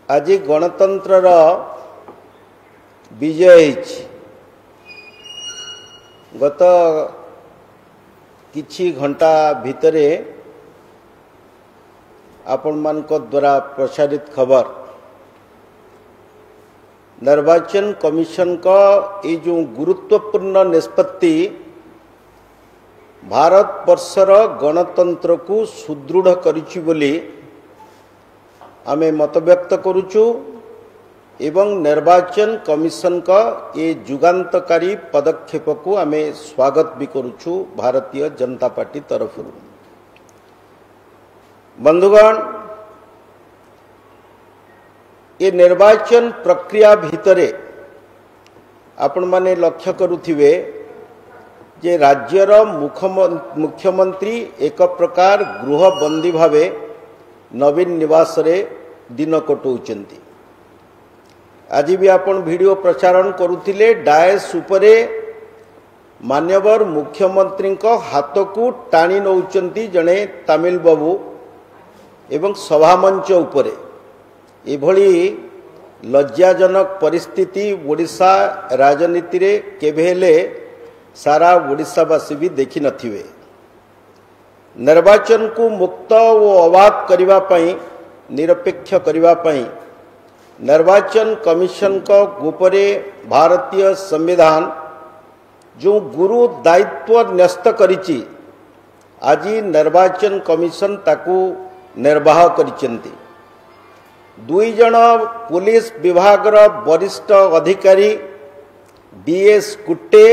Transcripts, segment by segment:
आज गणतंत्र विजय गत किछि घंटा भितरे आपण मानक द्वारा प्रसारित खबर निर्वाचन कमिशन का ये जो गुरुत्वपूर्ण निष्पत्ति भारत वर्षर गणतंत्र को सुदृढ़ करिछि बोली आमे मत व्यक्त करुचु एवं निर्वाचन कमिशन का ये जुगांतकारी पदक्षेप को आमे स्वागत भी करुचु भारतीय जनता पार्टी तरफ। बंधुगण, ये निर्वाचन प्रक्रिया भितरे आपण माने लक्ष्य करुथिबे जे राज्यर मुख्यमंत्री एक प्रकार गृहबंदी भावे नवीन निवास रे दिन कटौचंती। आज भी आपण वीडियो प्रसारण करुथिले डायस उपरे मान्यवर मुख्यमंत्री को हाथ को टाणी नौचंती जने तमिल बाबू एवं सभामंच उपरे एभली लज्जाजनक परिस्थिति ओडिशा राजनीति रे केबेले सारा ओडिशावासी भी देखि नथिबे। निर्वाचन को मुक्त और अबाध करिवा पई निरपेक्ष करिवा पई निर्वाचन कमिशन को उपरे भारतीय संविधान जो गुरु दायित्व न्यस्त करिछि आज निर्वाचन कमिशन ताकू निर्वाह करिसेंती। दुई जन पुलिस विभाग वरिष्ठ अधिकारी डीएस कुट्टे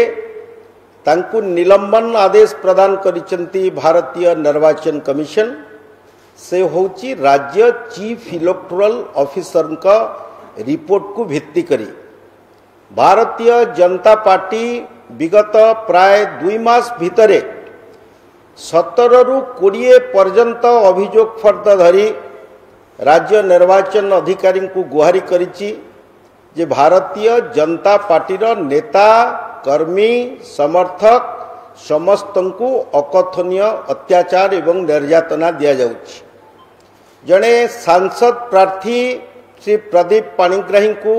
तांकू निलंबन आदेश प्रदान करिसेंती भारतीय निर्वाचन कमिशन से होची राज्य चीफ इलेक्टोरल ऑफिसर का रिपोर्ट को भित्ति करी भारतीय जनता पार्टी विगत प्राय 2 मास भितरे 17 रु 20 पर्यंत अभियोग फर्द धरी राज्य निर्वाचन अधिकारी को गुहारी करिछि जे भारतीय जनता पार्टी नेता कर्मी समर्थक समस्त को अकथनीय अत्याचार एवं निर्यातना दिया जाउछि। जड़े सांसद प्रार्थी श्री प्रदीप पाणिग्राही को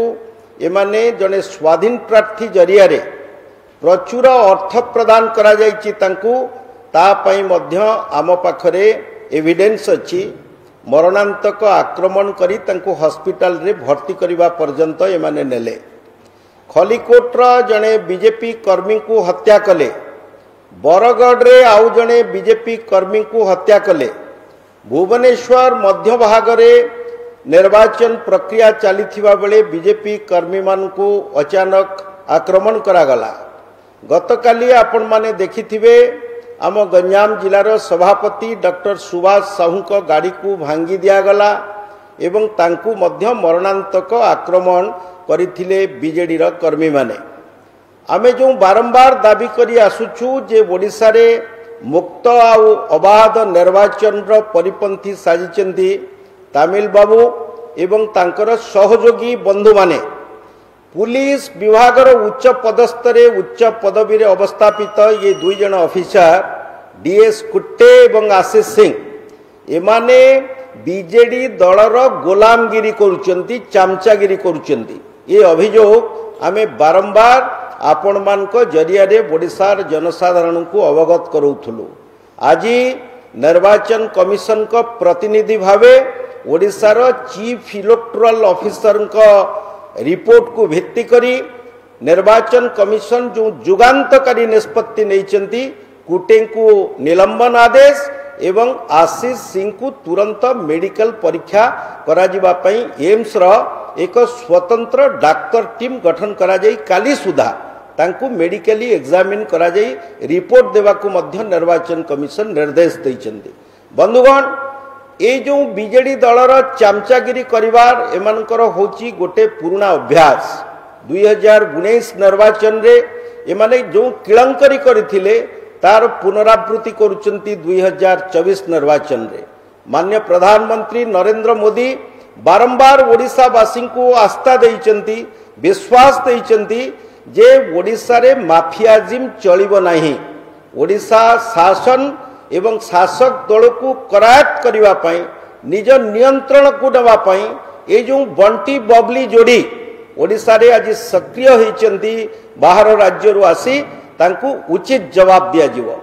एमाने जड़े स्वाधीन प्रार्थी जरिया रे प्रचुर अर्थ प्रदान करा जाइछि तांकू ता पई मध्य आम पाखरे एविडेंस अछि। मरणांतक आक्रमण करी तांकू हॉस्पिटल रे भर्ती करिवा पर्यंत एमाने नेले। खलिकोट जड़े बीजेपी कर्मी को हत्या कले, बरगढ़ रे आउ जड़े बीजेपी कर्मी को हत्या कले, भुवनेश्वर मध्य भाग रे निर्वाचन प्रक्रिया चलीथिबा बेले बीजेपी कर्मी मान को अचानक आक्रमण करागला। गतकाली आपण माने देखिथिबे आम गंजाम जिलार सभापति डॉक्टर सुभाष साहू को गाड़ी को भांगी दियागला एवं तांकू मध्य मरणांतक आक्रमण करिथिले बीजेडी रा कर्मी माने। आमे जो बारंबार दाबी करी आसुछु जे ओडिशा रे मुक्त आउ अबाध निर्वाचन रा परिपंथी साजिचंती तमिल बाबू एवं तांकर सहयोगी बंधु माने। पुलिस विभाग रो उच्च पदस्तरे उच्च पदवी रे अवस्थापित ये 2 जन ऑफिसर डीएस कुट्टे एवं आशीष सिंह एमाने बीजेडी दलर गोलामगिरी करुचंती, चामचागिरी करुचंती। ये अभियोग आमे बारंबार आपण मान को जरिया रे ओडिशार जनसाधारण को अवगत करूथुलु। आज निर्वाचन कमिशन को प्रतिनिधि भावे ओडिशार चीफ इलेक्टोरल ऑफिसर को रिपोर्ट को भित्ति करी निर्वाचन कमिशन जो जुगांतकारी निष्पत्ति नैचंती कुटे को निलंबन आदेश एवं आशीष सिंह को तुरंत मेडिकल परीक्षा करा जिबा पई एम्स रो एक स्वतंत्र डाक्टर टीम गठन करा जाई काली सुधा तांकू मेडिकली एग्जामिन करा जाई रिपोर्ट देवा को मध्य निर्वाचन कमिशन निर्देश दैचंती। बंधुगण, ए जो बीजेडी दलर चामचागिरी करिवार एमानकर होची गोटे पुराना अभ्यास। 2019 निर्वाचन रे एमाने जो किळंकरी करिथिले तार पुनरावृत्ति करुचंती 2024 निर्वाचन रे। माननीय प्रधानमंत्री नरेंद्र मोदी बारंबार ओडिशावासी को आस्था दैचंती, विश्वास दैचंती जे ओडिशा रे माफियाजिम चलिबो नाही। ओडिशा शासन एवं शासक दल को करायत करने निज नियंत्रण को नवापाई ये जो बंटी बबली जोड़ी ओडिशा रे आज सक्रिय होइचंती बाहर राज्य आसी तांकू उचित जवाब दिया जीवो।